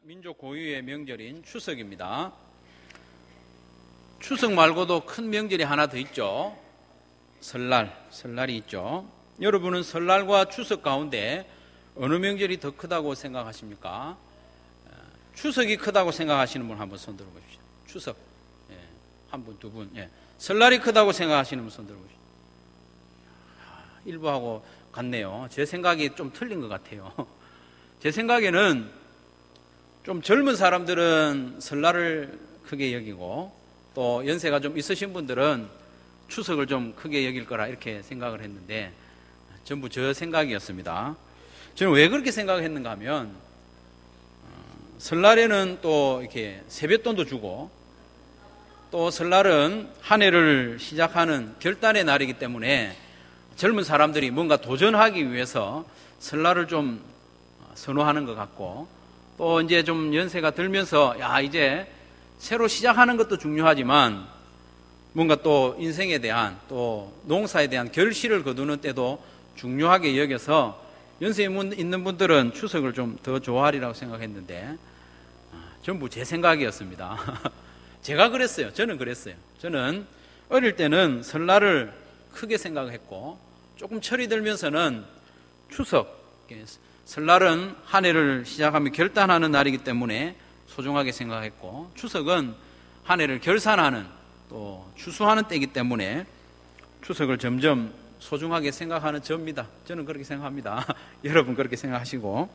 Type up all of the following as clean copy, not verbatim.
민족 고유의 명절인 추석입니다. 추석 말고도 큰 명절이 하나 더 있죠. 설날이 있죠. 여러분은 설날과 추석 가운데 어느 명절이 더 크다고 생각하십니까? 추석이 크다고 생각하시는 분 한번 손 들어보십시오. 추석. 한 분, 두 분. 설날이 크다고 생각하시는 분 손 들어보십시오. 일부하고 같네요. 제 생각이 좀 틀린 것 같아요. 제 생각에는 좀 젊은 사람들은 설날을 크게 여기고 또 연세가 좀 있으신 분들은 추석을 좀 크게 여길 거라 이렇게 생각을 했는데 전부 저 생각이었습니다. 저는 왜 그렇게 생각했는가 하면 설날에는 또 이렇게 세뱃돈도 주고 또 설날은 한 해를 시작하는 결단의 날이기 때문에 젊은 사람들이 뭔가 도전하기 위해서 설날을 좀 선호하는 것 같고 또 이제 좀 연세가 들면서 이제 새로 시작하는 것도 중요하지만 뭔가 또 인생에 대한 또 농사에 대한 결실을 거두는 때도 중요하게 여겨서 연세 있는 분들은 추석을 좀 더 좋아하리라고 생각했는데 전부 제 생각이었습니다. 제가 그랬어요. 저는 그랬어요. 저는 어릴 때는 설날을 크게 생각했고 조금 철이 들면서는 추석, 설날은 한 해를 시작하며 결단하는 날이기 때문에 소중하게 생각했고 추석은 한 해를 결산하는 또 추수하는 때이기 때문에 추석을 점점 소중하게 생각하는 저입니다. 저는 그렇게 생각합니다. 여러분 그렇게 생각하시고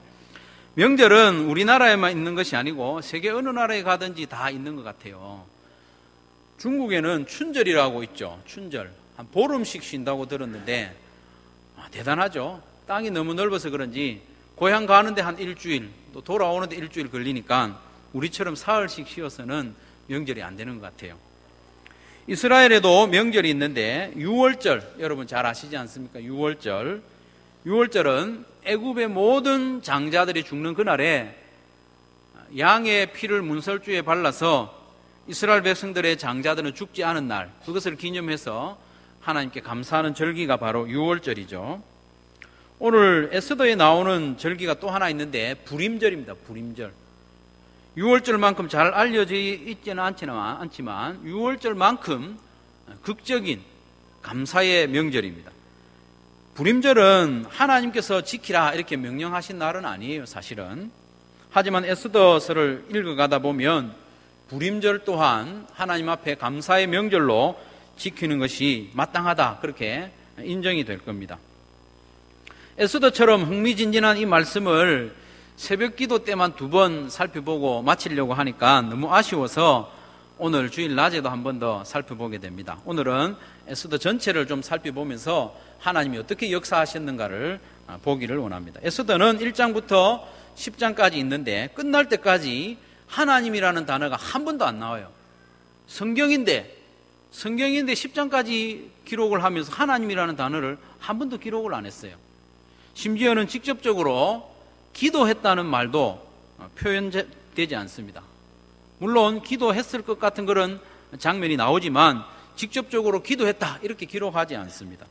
명절은 우리나라에만 있는 것이 아니고 세계 어느 나라에 가든지 다 있는 것 같아요. 중국에는 춘절이라고 있죠. 춘절. 한 보름씩 쉰다고 들었는데 대단하죠. 땅이 너무 넓어서 그런지 고향 가는데 한 일주일 또 돌아오는데 일주일 걸리니까 우리처럼 사흘씩 쉬어서는 명절이 안 되는 것 같아요. 이스라엘에도 명절이 있는데 유월절 여러분 잘 아시지 않습니까? 유월절은 애굽의 모든 장자들이 죽는 그날에 양의 피를 문설주에 발라서 이스라엘 백성들의 장자들은 죽지 않은 날 그것을 기념해서 하나님께 감사하는 절기가 바로 유월절이죠. 오늘 에스더에 나오는 절기가 또 하나 있는데 불임절입니다. 불임절. 유월절만큼 잘 알려져 있지는 않지만 유월절만큼 극적인 감사의 명절입니다. 불임절은 하나님께서 지키라 이렇게 명령하신 날은 아니에요, 사실은. 하지만 에스더서를 읽어가다 보면 불임절 또한 하나님 앞에 감사의 명절로 지키는 것이 마땅하다 그렇게 인정이 될 겁니다. 에스더처럼 흥미진진한 이 말씀을 새벽 기도 때만 2번 살펴보고 마치려고 하니까 너무 아쉬워서 오늘 주일 낮에도 한 번 더 살펴보게 됩니다. 오늘은 에스더 전체를 좀 살펴보면서 하나님이 어떻게 역사하셨는가를 보기를 원합니다. 에스더는 1장부터 10장까지 있는데 끝날 때까지 하나님이라는 단어가 한 번도 안 나와요. 성경인데 10장까지 기록을 하면서 하나님이라는 단어를 한 번도 기록을 안 했어요. 심지어는 직접적으로 기도했다는 말도 표현되지 않습니다. 물론 기도했을 것 같은 그런 장면이 나오지만 직접적으로 기도했다 이렇게 기록하지 않습니다.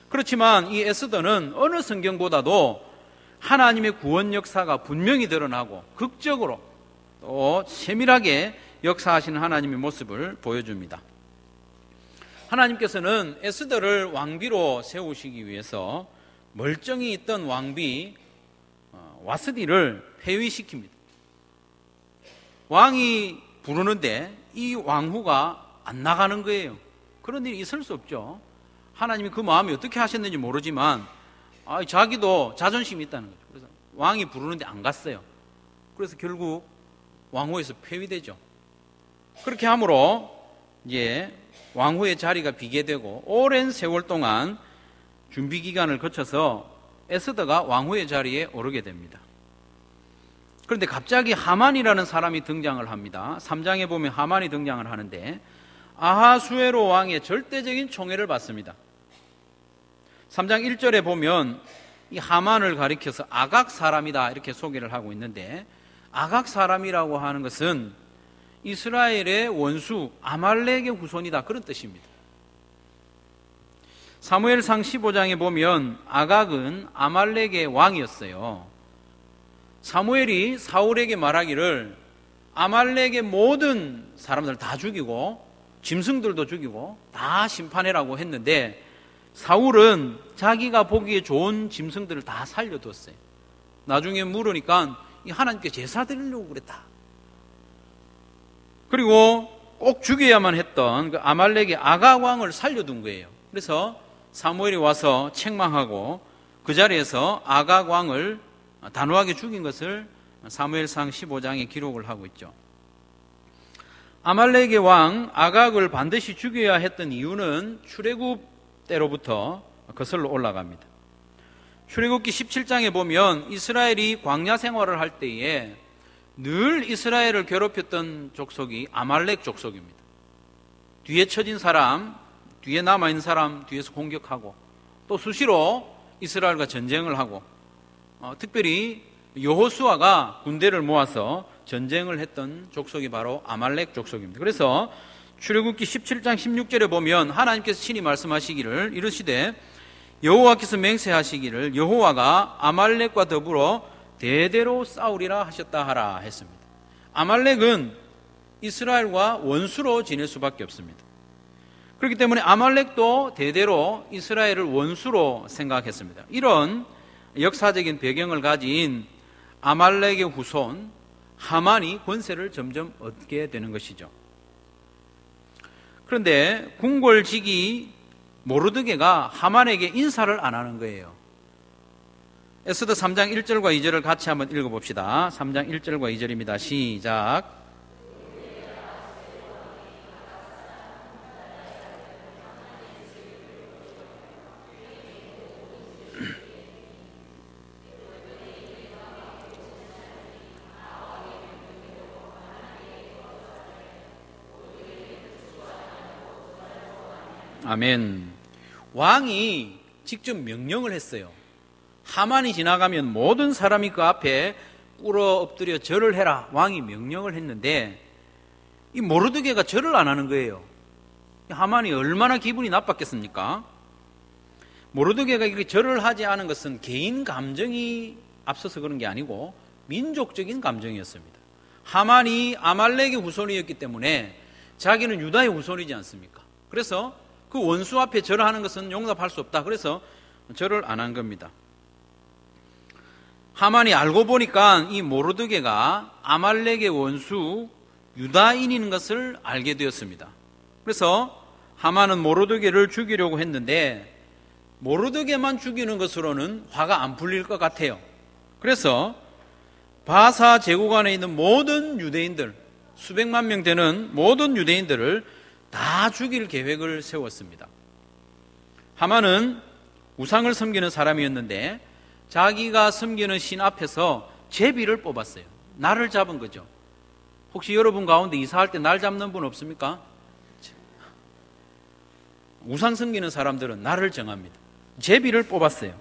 그렇지만 이 에스더는 어느 성경보다도 하나님의 구원 역사가 분명히 드러나고 극적으로 또 세밀하게 역사하시는 하나님의 모습을 보여줍니다. 하나님께서는 에스더를 왕비로 세우시기 위해서 멀쩡히 있던 왕비 와스디를 폐위시킵니다. 왕이 부르는데 이 왕후가 안 나가는 거예요. 그런 일이 있을 수 없죠. 하나님이 그 마음이 어떻게 하셨는지 모르지만 자기도 자존심이 있다는 거죠. 그래서 왕이 부르는데 안 갔어요. 그래서 결국 왕후에서 폐위되죠. 그렇게 함으로 이제 왕후의 자리가 비게 되고 오랜 세월 동안 준비 기간을 거쳐서 에스더가 왕후의 자리에 오르게 됩니다. 그런데 갑자기 하만이라는 사람이 등장을 합니다. 3장에 보면 하만이 등장을 하는데 아하수에로 왕의 절대적인 총애를 받습니다. 3장 1절에 보면 이 하만을 가리켜서 아각 사람이다 이렇게 소개를 하고 있는데 아각 사람이라고 하는 것은 이스라엘의 원수 아말렉의 후손이다 그런 뜻입니다. 사무엘상 15장에 보면 아각은 아말렉의 왕이었어요. 사무엘이 사울에게 말하기를 아말렉의 모든 사람들 다 죽이고 짐승들도 죽이고 다 심판해라고 했는데 사울은 자기가 보기에 좋은 짐승들을 다 살려뒀어요. 나중에 물으니까 하나님께 제사 드리려고 그랬다. 그리고 꼭 죽여야만 했던 그 아말렉의 아각 왕을 살려둔 거예요. 그래서 사무엘이 와서 책망하고 그 자리에서 아각 왕을 단호하게 죽인 것을 사무엘상 15장에 기록을 하고 있죠. 아말렉의 왕 아각을 반드시 죽여야 했던 이유는 출애굽 때로부터 거슬러 올라갑니다. 출애굽기 17장에 보면 이스라엘이 광야 생활을 할 때에 늘 이스라엘을 괴롭혔던 족속이 아말렉 족속입니다. 뒤에 처진 사람, 뒤에 남아있는 사람 뒤에서 공격하고 또 수시로 이스라엘과 전쟁을 하고 특별히 여호수아가 군대를 모아서 전쟁을 했던 족속이 바로 아말렉 족속입니다. 그래서 출애굽기 17장 16절에 보면 하나님께서 친히 말씀하시기를 이르시되 여호와께서 맹세하시기를 여호와가 아말렉과 더불어 대대로 싸우리라 하셨다 하라 했습니다. 아말렉은 이스라엘과 원수로 지낼 수밖에 없습니다. 그렇기 때문에 아말렉도 대대로 이스라엘을 원수로 생각했습니다. 이런 역사적인 배경을 가진 아말렉의 후손 하만이 권세를 점점 얻게 되는 것이죠. 그런데 궁궐직이 모르드게가 하만에게 인사를 안 하는 거예요. 에스더 3장 1절과 2절을 같이 한번 읽어봅시다. 3장 1절과 2절입니다. 시작. 아멘. 왕이 직접 명령을 했어요. 하만이 지나가면 모든 사람이 그 앞에 꿇어 엎드려 절을 해라. 왕이 명령을 했는데 이 모르드게가 절을 안 하는 거예요. 하만이 얼마나 기분이 나빴겠습니까? 모르드게가 이렇게 절을 하지 않은 것은 개인 감정이 앞서서 그런 게 아니고 민족적인 감정이었습니다. 하만이 아말렉의 후손이었기 때문에 자기는 유다의 후손이지 않습니까? 그래서 그 원수 앞에 절하는 것은 용납할 수 없다. 그래서 절을 안 한 겁니다. 하만이 알고 보니까 이 모르드게가 아말렉의 원수 유다인인 것을 알게 되었습니다. 그래서 하만은 모르드게를 죽이려고 했는데 모르드게만 죽이는 것으로는 화가 안 풀릴 것 같아요. 그래서 바사 제국 안에 있는 모든 유대인들, 수백만 명 되는 모든 유대인들을 다 죽일 계획을 세웠습니다. 하만은 우상을 섬기는 사람이었는데 자기가 섬기는 신 앞에서 제비를 뽑았어요. 날을 잡은 거죠. 혹시 여러분 가운데 이사할 때 날 잡는 분 없습니까? 우상 섬기는 사람들은 날을 정합니다. 제비를 뽑았어요.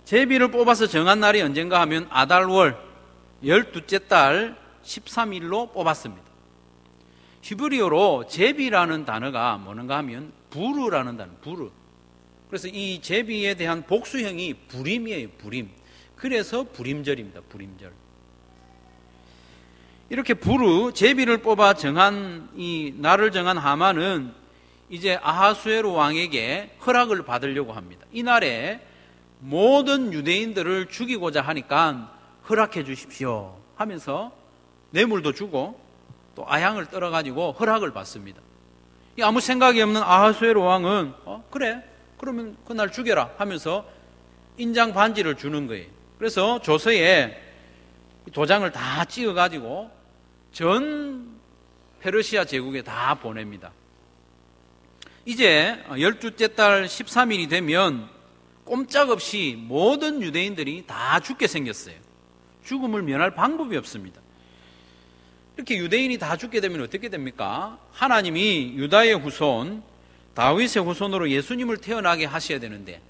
제비를 뽑아서 정한 날이 언젠가 하면 아달월 12째 달 13일로 뽑았습니다. 히브리어로 제비라는 단어가 뭐는가 하면 부르라는 단어, 부르. 그래서 이 제비에 대한 복수형이 부림이에요, 부림. 그래서 부림절입니다, 부림절. 이렇게 부르, 제비를 뽑아 정한 이 날을 정한 하만은 이제 아하수에로 왕에게 허락을 받으려고 합니다. 이날에 모든 유대인들을 죽이고자 하니까 허락해 주십시오 하면서 뇌물도 주고 또 아향을 떨어가지고 허락을 받습니다. 아무 생각이 없는 아하수에로 왕은 그래 그러면 그날 죽여라 하면서 인장 반지를 주는 거예요. 그래서 조서에 도장을 다 찍어가지고 전 페르시아 제국에 다 보냅니다. 이제 12째 달 13일이 되면 꼼짝없이 모든 유대인들이 다 죽게 생겼어요. 죽음을 면할 방법이 없습니다. 이렇게 유대인이 다 죽게 되면 어떻게 됩니까? 하나님이 유다의 후손, 다윗의 후손으로 예수님을 태어나게 하셔야 되는데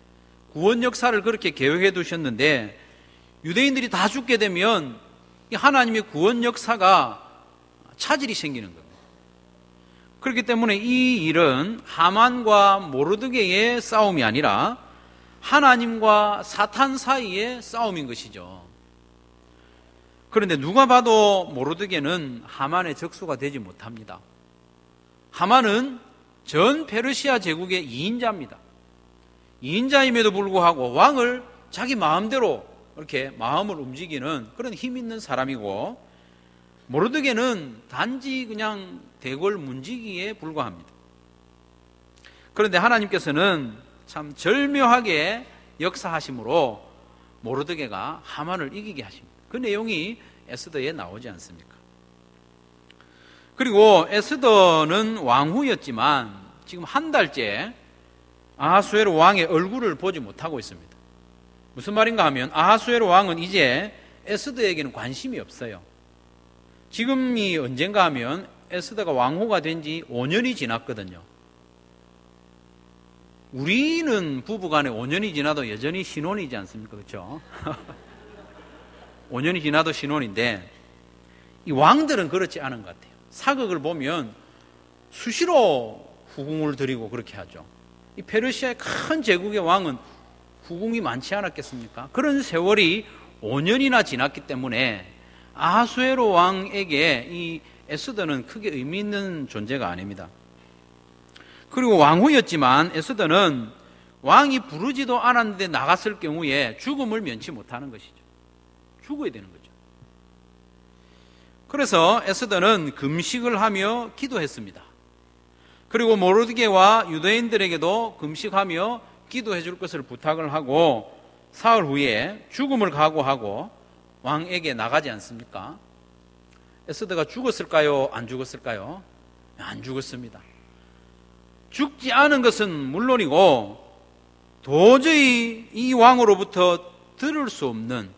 구원 역사를 그렇게 계획해 두셨는데 유대인들이 다 죽게 되면 하나님의 구원 역사가 차질이 생기는 겁니다. 그렇기 때문에 이 일은 하만과 모르드게의 싸움이 아니라 하나님과 사탄 사이의 싸움인 것이죠. 그런데 누가 봐도 모르드게는 하만의 적수가 되지 못합니다. 하만은 전 페르시아 제국의 2인자입니다. 2인자임에도 불구하고 왕을 자기 마음대로 이렇게 마음을 움직이는 그런 힘 있는 사람이고, 모르드게는 단지 그냥 대궐 문지기에 불과합니다. 그런데 하나님께서는 참 절묘하게 역사하심으로 모르드게가 하만을 이기게 하십니다. 그 내용이 에스더에 나오지 않습니까? 그리고 에스더는 왕후였지만 지금 한 달째 아하수에로 왕의 얼굴을 보지 못하고 있습니다. 무슨 말인가 하면 아하수에로 왕은 이제 에스더에게는 관심이 없어요. 지금이 언젠가 하면 에스더가 왕후가 된 지 5년이 지났거든요. 우리는 부부간에 5년이 지나도 여전히 신혼이지 않습니까? 그렇죠? 5년이 지나도 신혼인데 이 왕들은 그렇지 않은 것 같아요. 사극을 보면 수시로 후궁을 드리고 그렇게 하죠. 이 페르시아의 큰 제국의 왕은 후궁이 많지 않았겠습니까? 그런 세월이 5년이나 지났기 때문에 아하수에로 왕에게 이 에스더는 크게 의미 있는 존재가 아닙니다. 그리고 왕후였지만 에스더는 왕이 부르지도 않았는데 나갔을 경우에 죽음을 면치 못하는 것이죠. 죽어야 되는 거죠. 그래서 에스더는 금식을 하며 기도했습니다. 그리고 모르드게와 유대인들에게도 금식하며 기도해 줄 것을 부탁을 하고 사흘 후에 죽음을 각오하고 왕에게 나가지 않습니까? 에스더가 죽었을까요? 안 죽었을까요? 안 죽었습니다. 죽지 않은 것은 물론이고 도저히 이 왕으로부터 들을 수 없는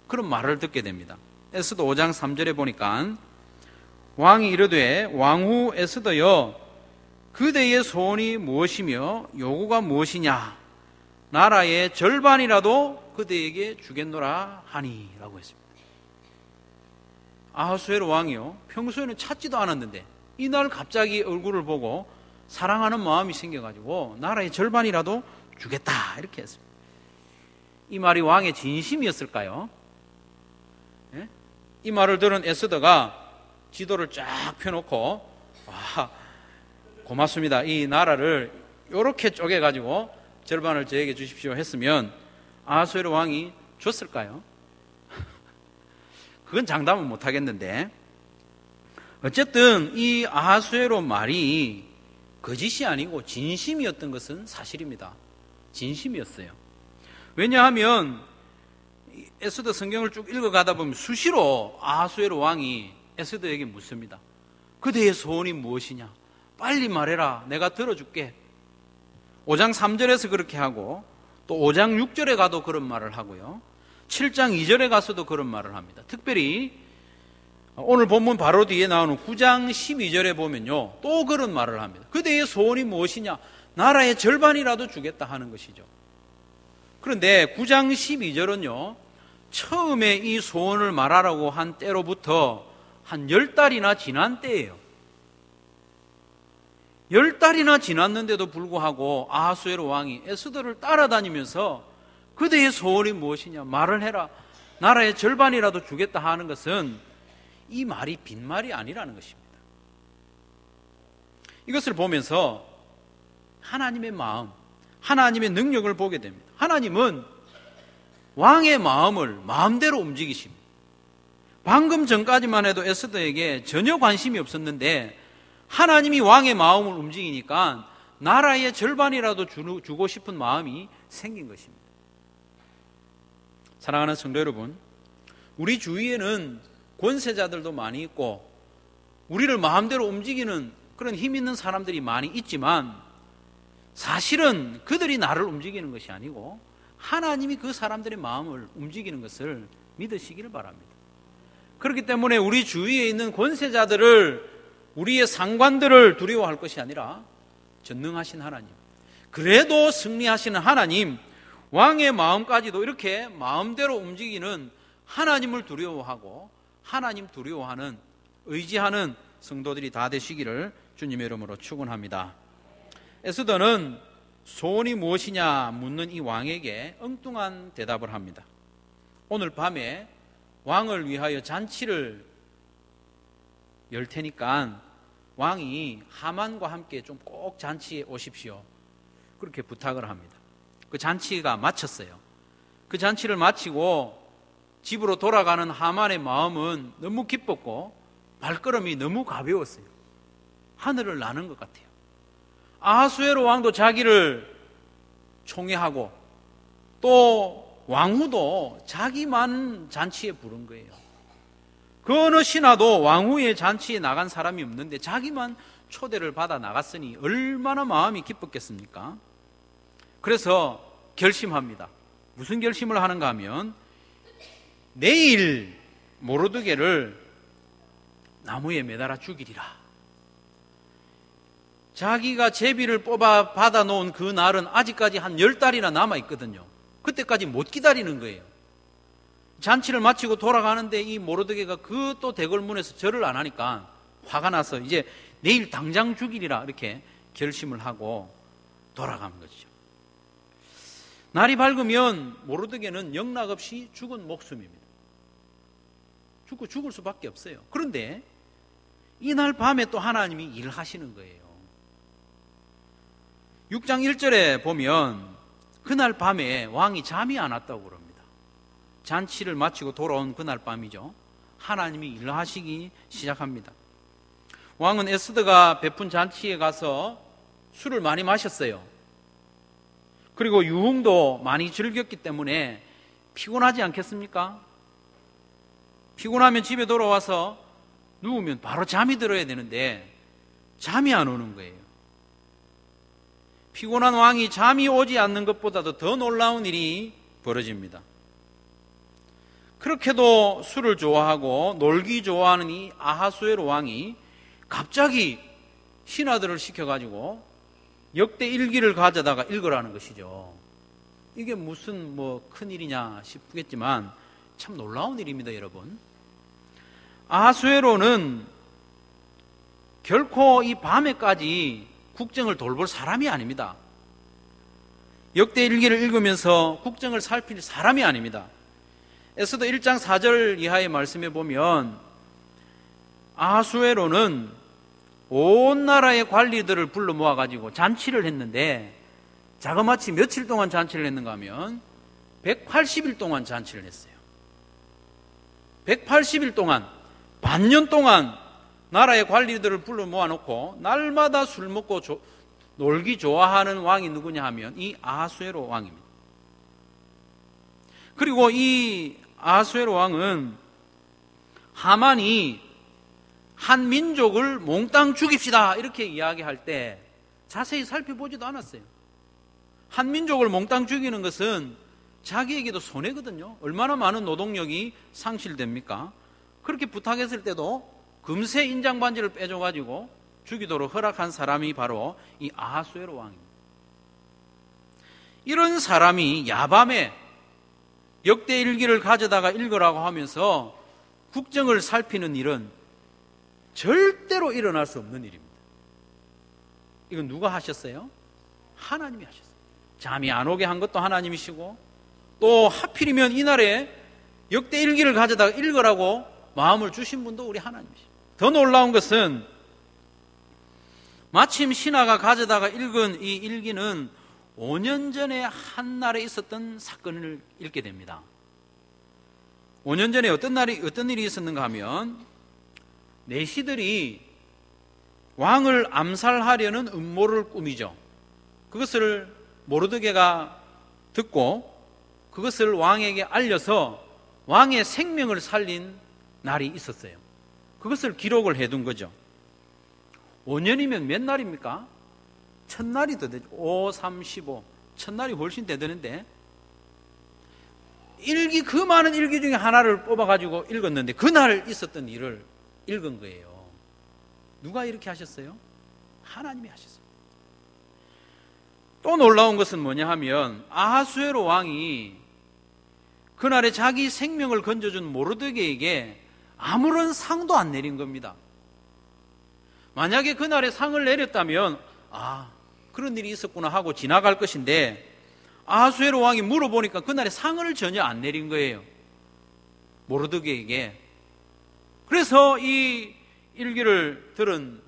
그런 말을 듣게 됩니다. 에스더 5장 3절에 보니까 왕이 이르되 왕후 에스더여 그대의 소원이 무엇이며 요구가 무엇이냐 나라의 절반이라도 그대에게 주겠노라 하니 라고 했습니다. 아하수에로 왕이요 평소에는 찾지도 않았는데 이날 갑자기 얼굴을 보고 사랑하는 마음이 생겨가지고 나라의 절반이라도 주겠다 이렇게 했습니다. 이 말이 왕의 진심이었을까요? 예? 이 말을 들은 에스더가 지도를 쫙 펴놓고 와 고맙습니다. 이 나라를 이렇게 쪼개가지고 절반을 저에게 주십시오 했으면 아하수에로 왕이 줬을까요? 그건 장담은 못하겠는데 어쨌든 이 아하수에로 말이 거짓이 아니고 진심이었던 것은 사실입니다. 진심이었어요. 왜냐하면 에스더 성경을 쭉 읽어가다 보면 수시로 아하수에로 왕이 에스더에게 묻습니다. 그대의 소원이 무엇이냐? 빨리 말해라. 내가 들어줄게. 5장 3절에서 그렇게 하고 또 5장 6절에 가도 그런 말을 하고요. 7장 2절에 가서도 그런 말을 합니다. 특별히 오늘 본문 바로 뒤에 나오는 9장 12절에 보면요. 또 그런 말을 합니다. 그대의 소원이 무엇이냐? 나라의 절반이라도 주겠다 하는 것이죠. 그런데 9장 12절은요. 처음에 이 소원을 말하라고 한 때로부터 한 10달이나 지난 때예요. 10달이나 지났는데도 불구하고 아하수에로 왕이 에스더를 따라다니면서 그대의 소원이 무엇이냐 말을 해라. 나라의 절반이라도 주겠다 하는 것은 이 말이 빈말이 아니라는 것입니다. 이것을 보면서 하나님의 마음, 하나님의 능력을 보게 됩니다. 하나님은 왕의 마음을 마음대로 움직이십니다. 방금 전까지만 해도 에스더에게 전혀 관심이 없었는데 하나님이 왕의 마음을 움직이니까 나라의 절반이라도 주고 싶은 마음이 생긴 것입니다. 사랑하는 성도 여러분, 우리 주위에는 권세자들도 많이 있고 우리를 마음대로 움직이는 그런 힘 있는 사람들이 많이 있지만 사실은 그들이 나를 움직이는 것이 아니고 하나님이 그 사람들의 마음을 움직이는 것을 믿으시기를 바랍니다. 그렇기 때문에 우리 주위에 있는 권세자들을 우리의 상관들을 두려워할 것이 아니라 전능하신 하나님, 그래도 승리하시는 하나님, 왕의 마음까지도 이렇게 마음대로 움직이는 하나님을 두려워하고 하나님 두려워하는 의지하는 성도들이 다 되시기를 주님의 이름으로 축원합니다. 에스더는 소원이 무엇이냐 묻는 이 왕에게 엉뚱한 대답을 합니다. 오늘 밤에 왕을 위하여 잔치를 열 테니까 왕이 하만과 함께 좀 꼭 잔치에 오십시오. 그렇게 부탁을 합니다. 그 잔치가 마쳤어요. 그 잔치를 마치고 집으로 돌아가는 하만의 마음은 너무 기뻤고 발걸음이 너무 가벼웠어요. 하늘을 나는 것 같아요. 아하수에로 왕도 자기를 총애하고 또 왕후도 자기만 잔치에 부른 거예요. 그 어느 신하도 왕후의 잔치에 나간 사람이 없는데 자기만 초대를 받아 나갔으니 얼마나 마음이 기뻤겠습니까? 그래서 결심합니다. 무슨 결심을 하는가 하면 내일 모르드게를 나무에 매달아 죽이리라. 자기가 제비를 뽑아 받아 놓은 그 날은 아직까지 한 10달이나 남아 있거든요. 그때까지 못 기다리는 거예요. 잔치를 마치고 돌아가는데 이 모르드게가 그 또 대궐문에서 절을 안 하니까 화가 나서 이제 내일 당장 죽이리라 이렇게 결심을 하고 돌아간 거죠. 날이 밝으면 모르드게는 영락없이 죽은 목숨입니다. 죽을 수밖에 없어요. 그런데 이날 밤에 또 하나님이 일하시는 거예요. 6장 1절에 보면 그날 밤에 왕이 잠이 안 왔다고 그럽니다. 잔치를 마치고 돌아온 그날 밤이죠. 하나님이 일하시기 시작합니다. 왕은 에스더가 베푼 잔치에 가서 술을 많이 마셨어요. 그리고 유흥도 많이 즐겼기 때문에 피곤하지 않겠습니까? 피곤하면 집에 돌아와서 누우면 바로 잠이 들어야 되는데 잠이 안 오는 거예요. 피곤한 왕이 잠이 오지 않는 것보다도 더 놀라운 일이 벌어집니다. 그렇게도 술을 좋아하고 놀기 좋아하는 이 아하수에로 왕이 갑자기 신하들을 시켜가지고 역대 일기를 가져다가 읽으라는 것이죠. 이게 무슨 큰일이냐 싶겠지만 참 놀라운 일입니다, 여러분. 아하수에로는 결코 이 밤에까지 국정을 돌볼 사람이 아닙니다. 역대 일기를 읽으면서 국정을 살필 사람이 아닙니다. 에스더 1장 4절 이하의 말씀에 보면 아하수에로는 온 나라의 관리들을 불러 모아가지고 잔치를 했는데 자그마치 며칠 동안 잔치를 했는가 하면 180일 동안 잔치를 했어요. 180일 동안 반년 동안 나라의 관리들을 불러 모아놓고 날마다 술 먹고 놀기 좋아하는 왕이 누구냐 하면 이 아하수에로 왕입니다. 그리고 이 아하수에로 왕은 하만이 한 민족을 몽땅 죽입시다 이렇게 이야기할 때 자세히 살펴보지도 않았어요. 한 민족을 몽땅 죽이는 것은 자기에게도 손해거든요. 얼마나 많은 노동력이 상실됩니까? 그렇게 부탁했을 때도 금세 인장반지를 빼줘가지고 죽이도록 허락한 사람이 바로 이 아하수에로 왕입니다. 이런 사람이 야밤에 역대 일기를 가져다가 읽으라고 하면서 국정을 살피는 일은 절대로 일어날 수 없는 일입니다. 이건 누가 하셨어요? 하나님이 하셨어요. 잠이 안 오게 한 것도 하나님이시고 또 하필이면 이날에 역대 일기를 가져다가 읽으라고 마음을 주신 분도 우리 하나님이시죠. 더 놀라운 것은 마침 신하가 가져다가 읽은 이 일기는 5년 전에 한날에 있었던 사건을 읽게 됩니다. 5년 전에 어떤 일이 있었는가 하면 내시들이 왕을 암살하려는 음모를 꾸미죠. 그것을 모르드게가 듣고 그것을 왕에게 알려서 왕의 생명을 살린 날이 있었어요. 그것을 기록을 해둔 거죠. 5년이면 몇 날입니까? 1000날이 더 되죠. 5, 3, 15 1000날이 훨씬 되는데 그 많은 일기 중에 하나를 뽑아가지고 읽었는데 그날 있었던 일을 읽은 거예요. 누가 이렇게 하셨어요? 하나님이 하셨어요. 또 놀라운 것은 뭐냐 하면 아하수에로 왕이 그날에 자기 생명을 건져준 모르드게에게 아무런 상도 안 내린 겁니다. 만약에 그날에 상을 내렸다면 그런 일이 있었구나 하고 지나갈 것인데 아하수에로 왕이 물어보니까 그날에 상을 전혀 안 내린 거예요. 모르드게에게. 그래서 이 일기를 들은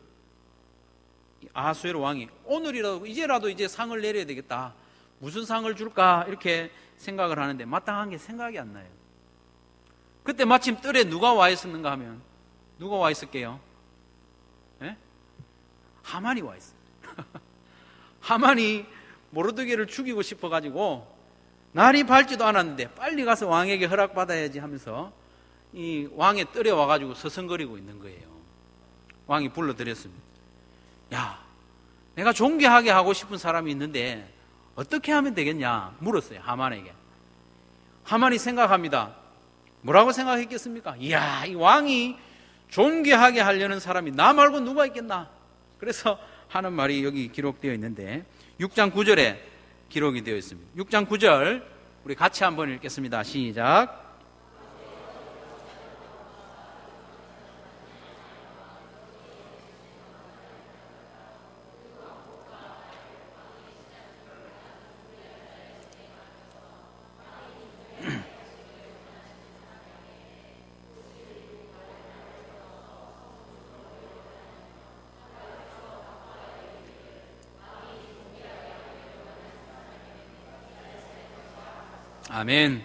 아하수에로 왕이 오늘이라도 이제라도 이제 상을 내려야 되겠다. 무슨 상을 줄까 이렇게 생각을 하는데 마땅한 게 생각이 안 나요. 그때 마침 뜰에 누가 와 있었는가 하면 누가 와 있을게요? 예? 하만이 와 있어요. 하만이 모르드게를 죽이고 싶어가지고 날이 밝지도 않았는데 빨리 가서 왕에게 허락받아야지 하면서 이 왕의 뜰에 와가지고 서성거리고 있는 거예요. 왕이 불러드렸습니다. 야, 내가 존귀하게 하고 싶은 사람이 있는데 어떻게 하면 되겠냐 물었어요. 하만에게. 하만이 생각합니다. 뭐라고 생각했겠습니까? 이야, 이 왕이 존귀하게 하려는 사람이 나 말고 누가 있겠나? 그래서 하는 말이 여기 기록되어 있는데 6장 9절에 기록이 되어 있습니다. 6장 9절 우리 같이 한번 읽겠습니다. 시작. 아멘.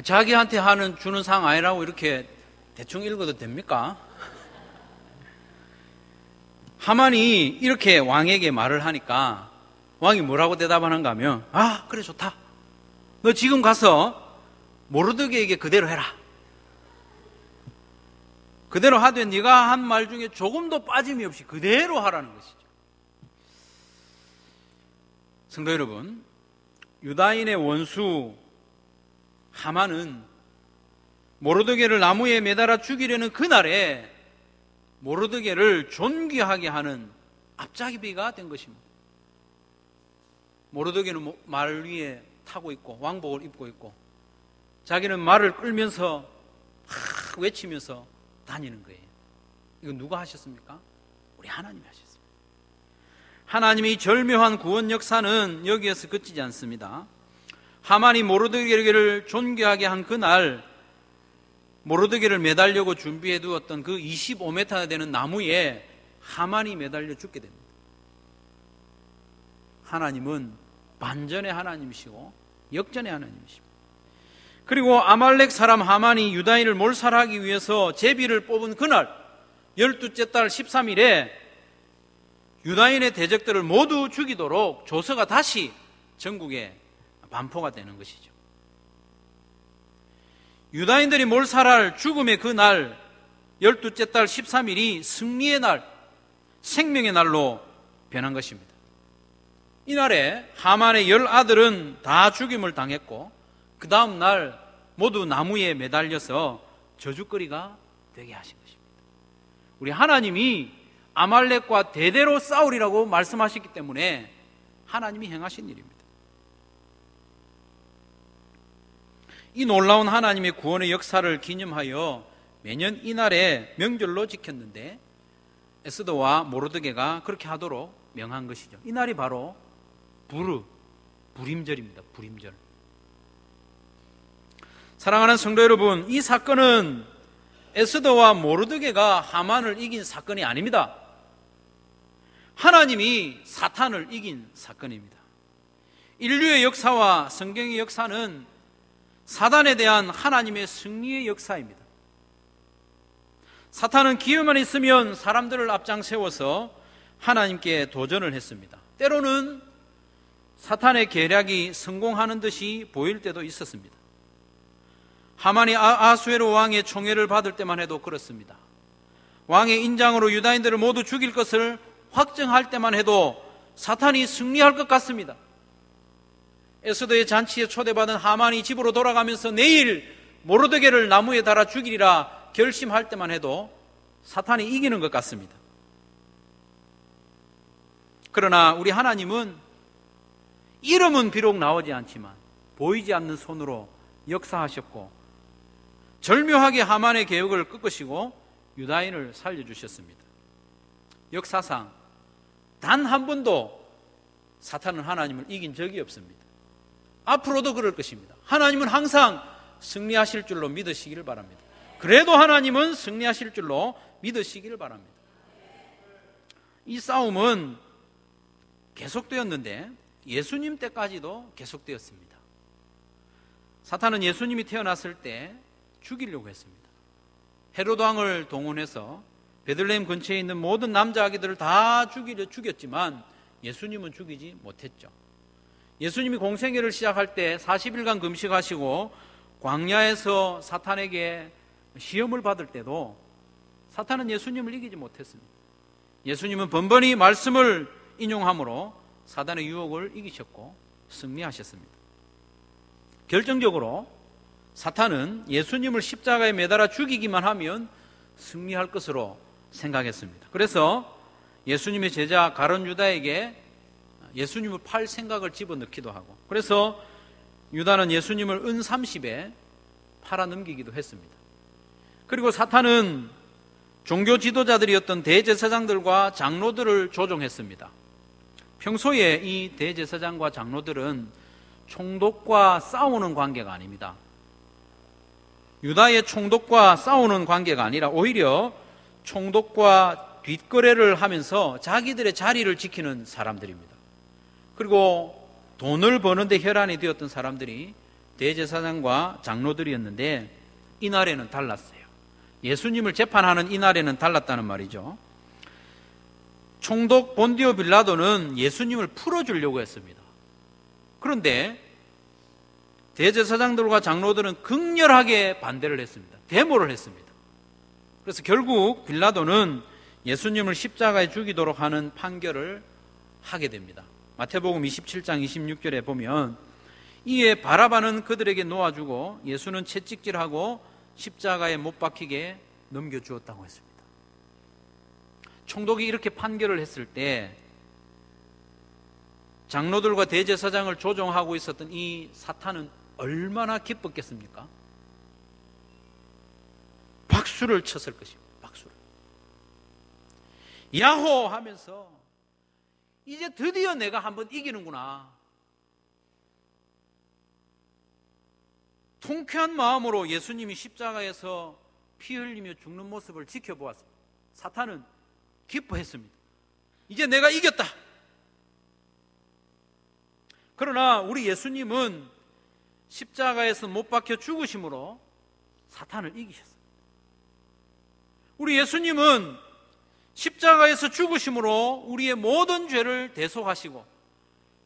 자기한테 주는 상 아니라고 이렇게 대충 읽어도 됩니까? 하만이 이렇게 왕에게 말을 하니까 왕이 뭐라고 대답하는가 하면 아, 그래 좋다. 너 지금 가서 모르드게에게 그대로 해라. 그대로 하되 네가 한 말 중에 조금도 빠짐이 없이 그대로 하라는 것이죠. 성도 여러분, 유다인의 원수 하만은 모르드게를 나무에 매달아 죽이려는 그날에 모르드게를 존귀하게 하는 앞잡이가 된 것입니다. 모르드게는 말 위에 타고 있고 왕복을 입고 있고 자기는 말을 끌면서 외치면서 다니는 거예요. 이거 누가 하셨습니까? 우리 하나님이 하셨습니다. 하나님의 절묘한 구원 역사는 여기에서 그치지 않습니다. 하만이 모르드게를 존귀하게 한 그날 모르드게를 매달려고 준비해 두었던 그 25m나 되는 나무에 하만이 매달려 죽게 됩니다. 하나님은 반전의 하나님이시고 역전의 하나님이십니다. 그리고 아말렉 사람 하만이 유다인을 몰살하기 위해서 제비를 뽑은 그날 12째 달 13일에 유다인의 대적들을 모두 죽이도록 조서가 다시 전국에 반포가 되는 것이죠. 유다인들이 몰살할 죽음의 그 날 12째 달 13일이 승리의 날, 생명의 날로 변한 것입니다. 이날에 하만의 10아들은 다 죽임을 당했고 그 다음 날 모두 나무에 매달려서 저주거리가 되게 하신 것입니다. 우리 하나님이 아말렉과 대대로 싸우리라고 말씀하셨기 때문에 하나님이 행하신 일입니다. 이 놀라운 하나님의 구원의 역사를 기념하여 매년 이날에 명절로 지켰는데 에스더와 모르드게가 그렇게 하도록 명한 것이죠. 이날이 바로 불임절입니다. 불임절. 사랑하는 성도 여러분, 이 사건은 에스더와 모르드게가 하만을 이긴 사건이 아닙니다. 하나님이 사탄을 이긴 사건입니다. 인류의 역사와 성경의 역사는 사단에 대한 하나님의 승리의 역사입니다. 사탄은 기회만 있으면 사람들을 앞장세워서 하나님께 도전을 했습니다. 때로는 사탄의 계략이 성공하는 듯이 보일 때도 있었습니다. 하만이 아하수에로 왕의 총애를 받을 때만 해도 그렇습니다. 왕의 인장으로 유다인들을 모두 죽일 것을 확정할 때만 해도 사탄이 승리할 것 같습니다. 에스더의 잔치에 초대받은 하만이 집으로 돌아가면서 내일 모르드게를 나무에 달아 죽이리라 결심할 때만 해도 사탄이 이기는 것 같습니다. 그러나 우리 하나님은 이름은 비록 나오지 않지만 보이지 않는 손으로 역사하셨고 절묘하게 하만의 계획을 꺾으시고 유다인을 살려주셨습니다. 역사상 단 한 번도 사탄은 하나님을 이긴 적이 없습니다. 앞으로도 그럴 것입니다. 하나님은 항상 승리하실 줄로 믿으시기를 바랍니다. 그래도 하나님은 승리하실 줄로 믿으시기를 바랍니다. 이 싸움은 계속되었는데 예수님 때까지도 계속되었습니다. 사탄은 예수님이 태어났을 때 죽이려고 했습니다. 헤로드 왕을 동원해서 베들레헴 근처에 있는 모든 남자 아기들을 다 죽였지만 예수님은 죽이지 못했죠. 예수님이 공생애를 시작할 때 40일간 금식하시고 광야에서 사탄에게 시험을 받을 때도 사탄은 예수님을 이기지 못했습니다. 예수님은 번번이 말씀을 인용함으로 사단의 유혹을 이기셨고 승리하셨습니다. 결정적으로 사탄은 예수님을 십자가에 매달아 죽이기만 하면 승리할 것으로 생각했습니다. 그래서 예수님의 제자 가룟 유다에게 예수님을 팔 생각을 집어넣기도 하고, 그래서 유다는 예수님을 은 30에 팔아 넘기기도 했습니다. 그리고 사탄은 종교 지도자들이었던 대제사장들과 장로들을 조종했습니다. 평소에 이 대제사장과 장로들은 총독과 싸우는 관계가 아닙니다. 유다의 총독과 싸우는 관계가 아니라 오히려 총독과 뒷거래를 하면서 자기들의 자리를 지키는 사람들입니다. 그리고 돈을 버는데 혈안이 되었던 사람들이 대제사장과 장로들이었는데 이날에는 달랐어요. 예수님을 재판하는 이날에는 달랐다는 말이죠. 총독 본디오 빌라도는 예수님을 풀어주려고 했습니다. 그런데 대제사장들과 장로들은 극렬하게 반대를 했습니다. 데모를 했습니다. 그래서 결국 빌라도는 예수님을 십자가에 죽이도록 하는 판결을 하게 됩니다. 마태복음 27장 26절에 보면 이에 바라바는 그들에게 놓아주고 예수는 채찍질하고 십자가에 못 박히게 넘겨주었다고 했습니다. 총독이 이렇게 판결을 했을 때 장로들과 대제사장을 조종하고 있었던 이 사탄은 얼마나 기뻤겠습니까? 박수를 쳤을 것입니다. 박수를. 야호 하면서 이제 드디어 내가 한번 이기는구나. 통쾌한 마음으로 예수님이 십자가에서 피 흘리며 죽는 모습을 지켜보았습니다. 사탄은 기뻐했습니다. 이제 내가 이겼다. 그러나 우리 예수님은 십자가에서 못 박혀 죽으심으로 사탄을 이기셨습니다. 우리 예수님은 십자가에서 죽으심으로 우리의 모든 죄를 대속하시고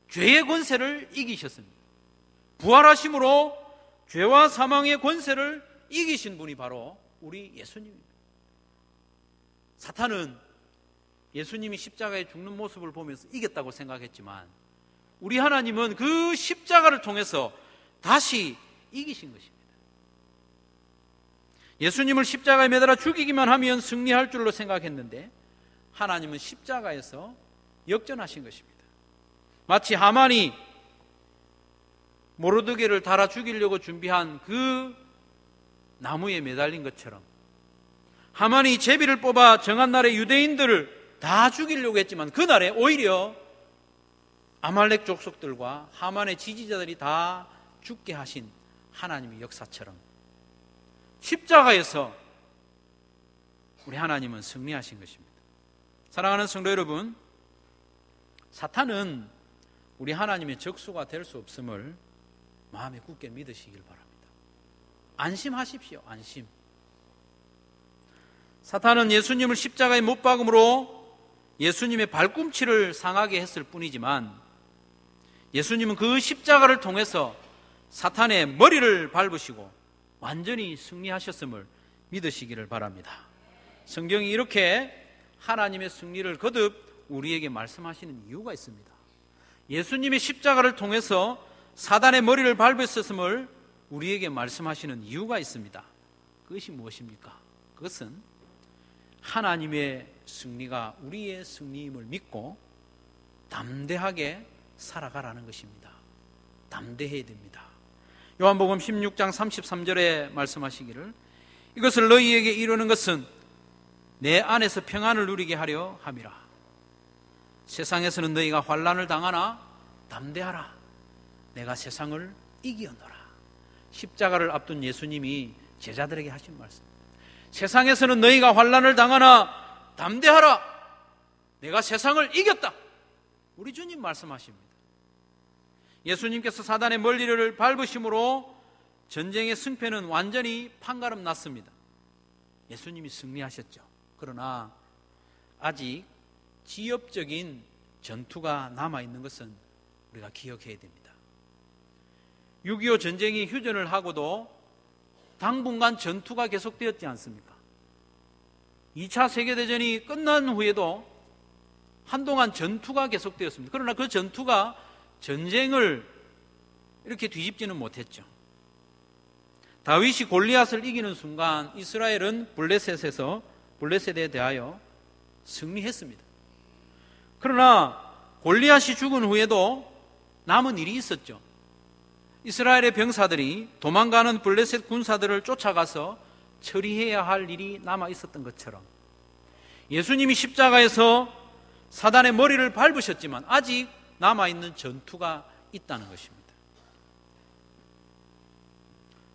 죄의 권세를 이기셨습니다. 부활하심으로 죄와 사망의 권세를 이기신 분이 바로 우리 예수님입니다. 사탄은 예수님이 십자가에 죽는 모습을 보면서 이겼다고 생각했지만 우리 하나님은 그 십자가를 통해서 다시 이기신 것입니다. 예수님을 십자가에 매달아 죽이기만 하면 승리할 줄로 생각했는데 하나님은 십자가에서 역전하신 것입니다. 마치 하만이 모르드게를 달아 죽이려고 준비한 그 나무에 매달린 것처럼 하만이 제비를 뽑아 정한 날에 유대인들을 다 죽이려고 했지만 그날에 오히려 아말렉 족속들과 하만의 지지자들이 다 죽게 하신 하나님의 역사처럼 십자가에서 우리 하나님은 승리하신 것입니다. 사랑하는 성도 여러분, 사탄은 우리 하나님의 적수가 될 수 없음을 마음에 굳게 믿으시길 바랍니다. 안심하십시오. 안심. 사탄은 예수님을 십자가에 못 박음으로 예수님의 발꿈치를 상하게 했을 뿐이지만 예수님은 그 십자가를 통해서 사탄의 머리를 밟으시고 완전히 승리하셨음을 믿으시기를 바랍니다. 성경이 이렇게 하나님의 승리를 거듭 우리에게 말씀하시는 이유가 있습니다. 예수님의 십자가를 통해서 사단의 머리를 밟으셨음을 우리에게 말씀하시는 이유가 있습니다. 그것이 무엇입니까? 그것은 하나님의 승리가 우리의 승리임을 믿고 담대하게 살아가라는 것입니다. 담대해야 됩니다. 요한복음 16장 33절에 말씀하시기를 이것을 너희에게 이루는 것은 내 안에서 평안을 누리게 하려 함이라. 세상에서는 너희가 환난을 당하나 담대하라. 내가 세상을 이기었노라. 십자가를 앞둔 예수님이 제자들에게 하신 말씀. 세상에서는 너희가 환난을 당하나 담대하라. 내가 세상을 이겼다. 우리 주님 말씀하십니다. 예수님께서 사단의 머리를 밟으심으로 전쟁의 승패는 완전히 판가름 났습니다. 예수님이 승리하셨죠. 그러나 아직 지엽적인 전투가 남아있는 것은 우리가 기억해야 됩니다. 6.25 전쟁이 휴전을 하고도 당분간 전투가 계속되었지 않습니까? 2차 세계대전이 끝난 후에도 한동안 전투가 계속되었습니다. 그러나 그 전투가 전쟁을 이렇게 뒤집지는 못했죠. 다윗이 골리앗을 이기는 순간 이스라엘은 블레셋에 대하여 승리했습니다. 그러나 골리앗이 죽은 후에도 남은 일이 있었죠. 이스라엘의 병사들이 도망가는 블레셋 군사들을 쫓아가서 처리해야 할 일이 남아 있었던 것처럼 예수님이 십자가에서 사단의 머리를 밟으셨지만 아직 남아있는 전투가 있다는 것입니다.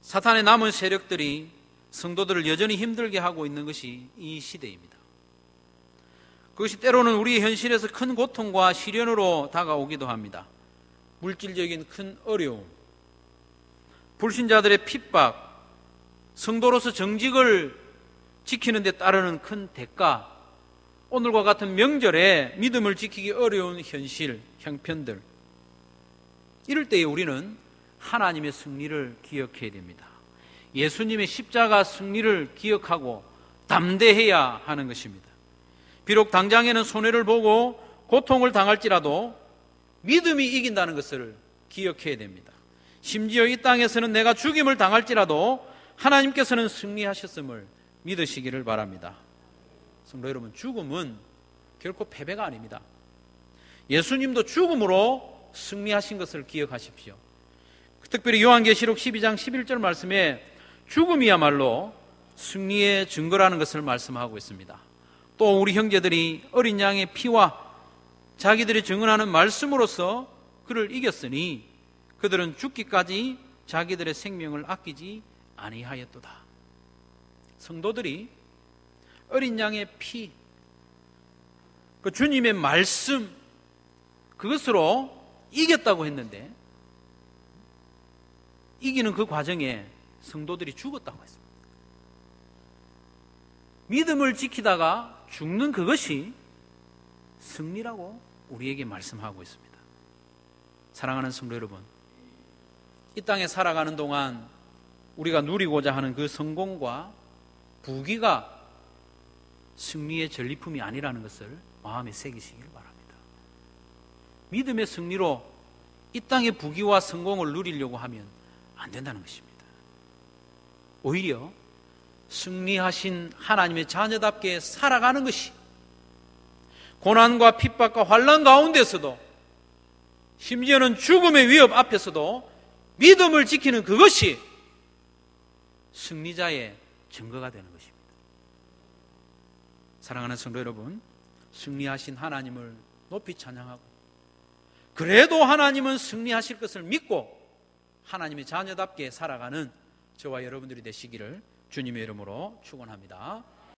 사탄의 남은 세력들이 성도들을 여전히 힘들게 하고 있는 것이 이 시대입니다. 그것이 때로는 우리의 현실에서 큰 고통과 시련으로 다가오기도 합니다. 물질적인 큰 어려움, 불신자들의 핍박, 성도로서 정직을 지키는 데 따르는 큰 대가, 오늘과 같은 명절에 믿음을 지키기 어려운 현실, 형편들, 이럴 때에 우리는 하나님의 승리를 기억해야 됩니다. 예수님의 십자가 승리를 기억하고 담대해야 하는 것입니다. 비록 당장에는 손해를 보고 고통을 당할지라도 믿음이 이긴다는 것을 기억해야 됩니다. 심지어 이 땅에서는 내가 죽임을 당할지라도 하나님께서는 승리하셨음을 믿으시기를 바랍니다. 성도 여러분, 죽음은 결코 패배가 아닙니다. 예수님도 죽음으로 승리하신 것을 기억하십시오. 특별히 요한계시록 12장 11절 말씀에 죽음이야말로 승리의 증거라는 것을 말씀하고 있습니다. 또 우리 형제들이 어린 양의 피와 자기들이 증언하는 말씀으로서 그를 이겼으니 그들은 죽기까지 자기들의 생명을 아끼지 아니하였도다. 성도들이 어린 양의 피, 그 주님의 말씀, 그것으로 이겼다고 했는데 이기는 그 과정에 성도들이 죽었다고 했습니다. 믿음을 지키다가 죽는 그것이 승리라고 우리에게 말씀하고 있습니다. 사랑하는 성도 여러분, 이 땅에 살아가는 동안 우리가 누리고자 하는 그 성공과 부귀가 승리의 전리품이 아니라는 것을 마음에 새기시길 바랍니다. 믿음의 승리로 이 땅의 부귀와 성공을 누리려고 하면 안 된다는 것입니다. 오히려 승리하신 하나님의 자녀답게 살아가는 것이 고난과 핍박과 환난 가운데서도 심지어는 죽음의 위협 앞에서도 믿음을 지키는 그것이 승리자의 증거가 되는 것입니다. 사랑하는 성도 여러분, 승리하신 하나님을 높이 찬양하고 그래도 하나님은 승리하실 것을 믿고 하나님의 자녀답게 살아가는 저와 여러분들이 되시기를 주님의 이름으로 축원합니다.